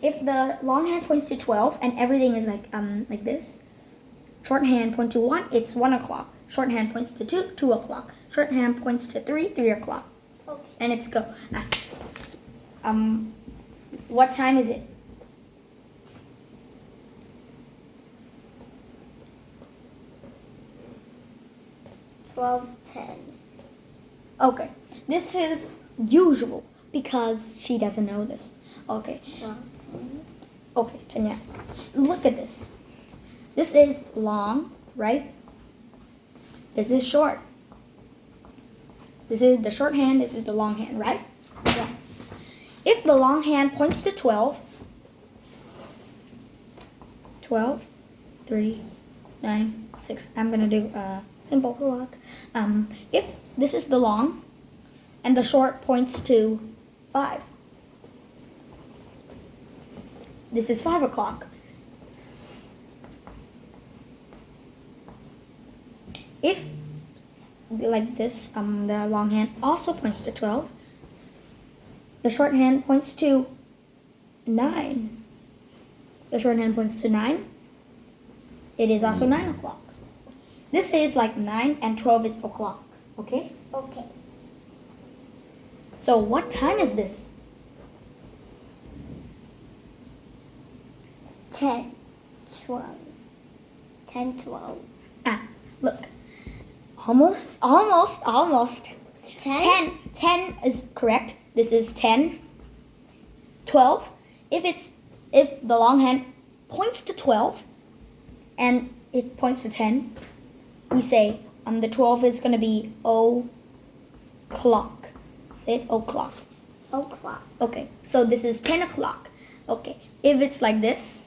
if the long hand points to 12 and everything is like this, shorthand points to 1, it's 1 o'clock. Shorthand points to 2, 2 o'clock. Shorthand points to 3, 3 o'clock. Okay. And it's go. What time is it? 12:10. Okay. This is usual because she doesn't know this. Okay. 12:10. Okay, Tanya. Look at this. This is long, right? This is short. This is the short hand, this is the long hand, right? Yes. If the long hand points to 12, 12, 3, 9, 6. I'm going to do a simple clock. If this is the long and the short points to 5, this is 5 o'clock. If like this, the long hand also points to 12, the short hand points to 9. The short hand points to 9. It is also 9 o'clock. This is like 9 and 12 is o'clock. Okay? Okay. So what time is this? 10, 12. 10, 12. Look. Almost. 10? 10 is correct. This is 10. 12. If the long hand points to 12 and it points to 10, we say the 12 is going to be o'clock. Say it, o'clock. O'clock. Okay, so this is 10 o'clock. Okay, if it's like this,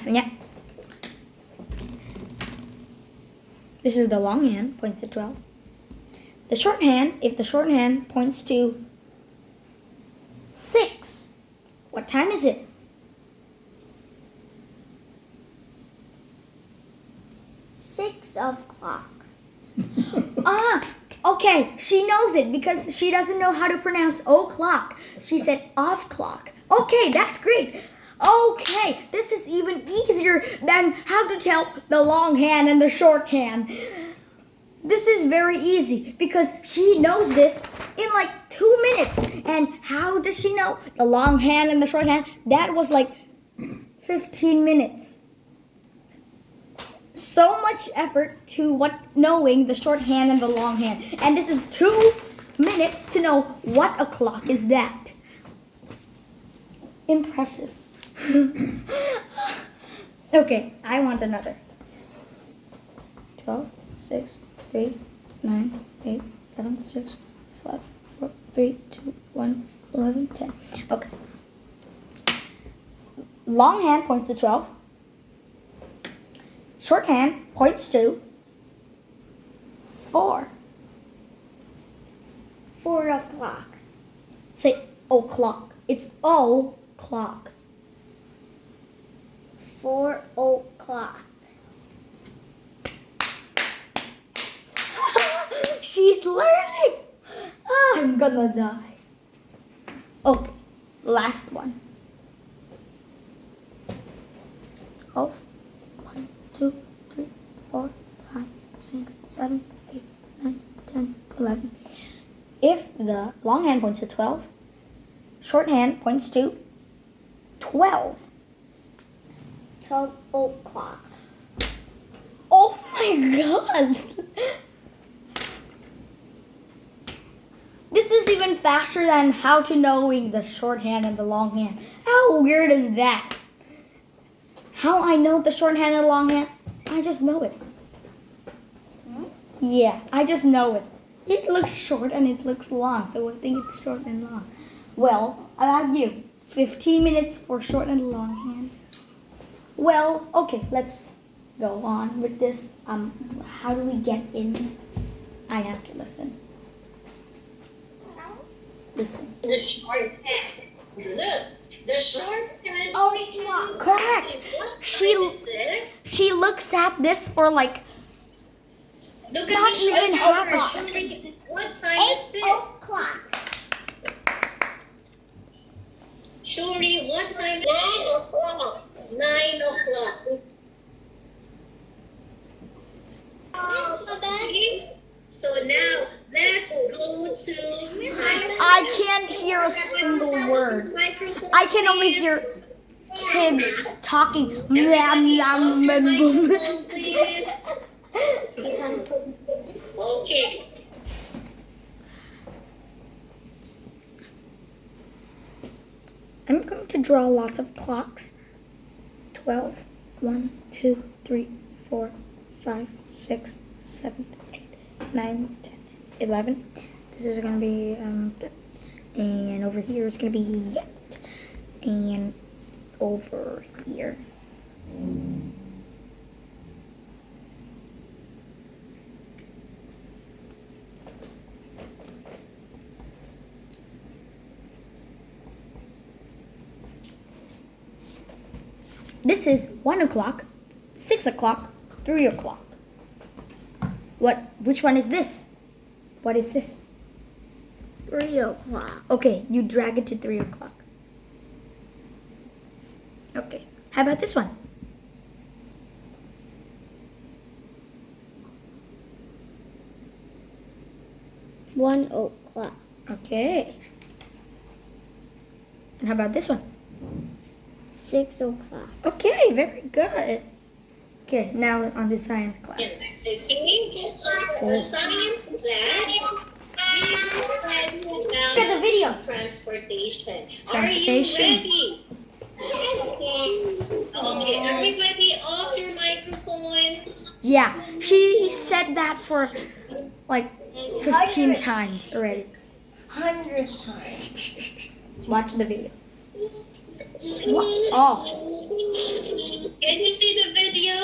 yeah. This is the long hand, points to 12. The short hand, if the short hand points to 6, what time is it? 6 o'clock. Okay, she knows it because she doesn't know how to pronounce o'clock. She said off clock. Okay, that's great. Okay, this is even easier than how to tell the long hand and the short hand. This is very easy because she knows this in like 2 minutes. And how does she know the long hand and the short hand? That was like 15 minutes. So much effort to knowing the short hand and the long hand. And this is 2 minutes to know what o'clock is that. Impressive. Okay, I want another. 12, 6, 3, 9, 8, 7, 6, 5, 4, 3, 2, 1, 11, 10. Okay. Long hand points to 12. Short hand points to 4. 4 o'clock. Say o'clock. It's o'clock. 4 o'clock. She's learning. I'm gonna die. Okay, last one. 12, 1, 2, 3, 4, 5, 6, 7, 8, 9, 10, 11. If the long hand points to 12, short hand points to 12. 12 o'clock. Oh my god! This is even faster than how to knowing the short hand and the long hand. How weird is that? How I know the short hand and the long hand? I just know it. Yeah, I just know it. It looks short and it looks long, so I think it's short and long. Well, about you. 15 minutes for short and long hand. Well, okay, let's go on with this. How do we get in? I have to listen. Listen. The short hand. Look, The shorthand O'clock. Correct. What She- time is it? She looks at this for like Look not at the even half a shorthand. second. What time is 8 it? o'clock. Shuri, what time is it? 9 o'clock. 9 o'clock. Okay. So now let's go to I can't hear a single word. microphone. I can only please. hear kids talking. Everybody Meow, off meow, your meow, microphone, please. Okay. I'm going to draw lots of clocks. 12, 1, 2, 3, 4, 5, 6, 7, 8, 9, 10, 11. This is going to be, and over here is going to be yet. And over here. This is 1 o'clock, 6 o'clock, 3 o'clock. Which one is this? What is this? 3 o'clock. Okay, you drag it to 3 o'clock. Okay, how about this one? 1 o'clock. Okay. And how about this one? 6 o'clock. Okay, very good. Okay, now on to science class. Yes, okay. So for the science class, Set the video. Transportation. Transportation. Are you ready? Okay, everybody off your microphone. Yeah, she said that for like 15 times already. 100 times. Watch the video. Oh, Can you see the video?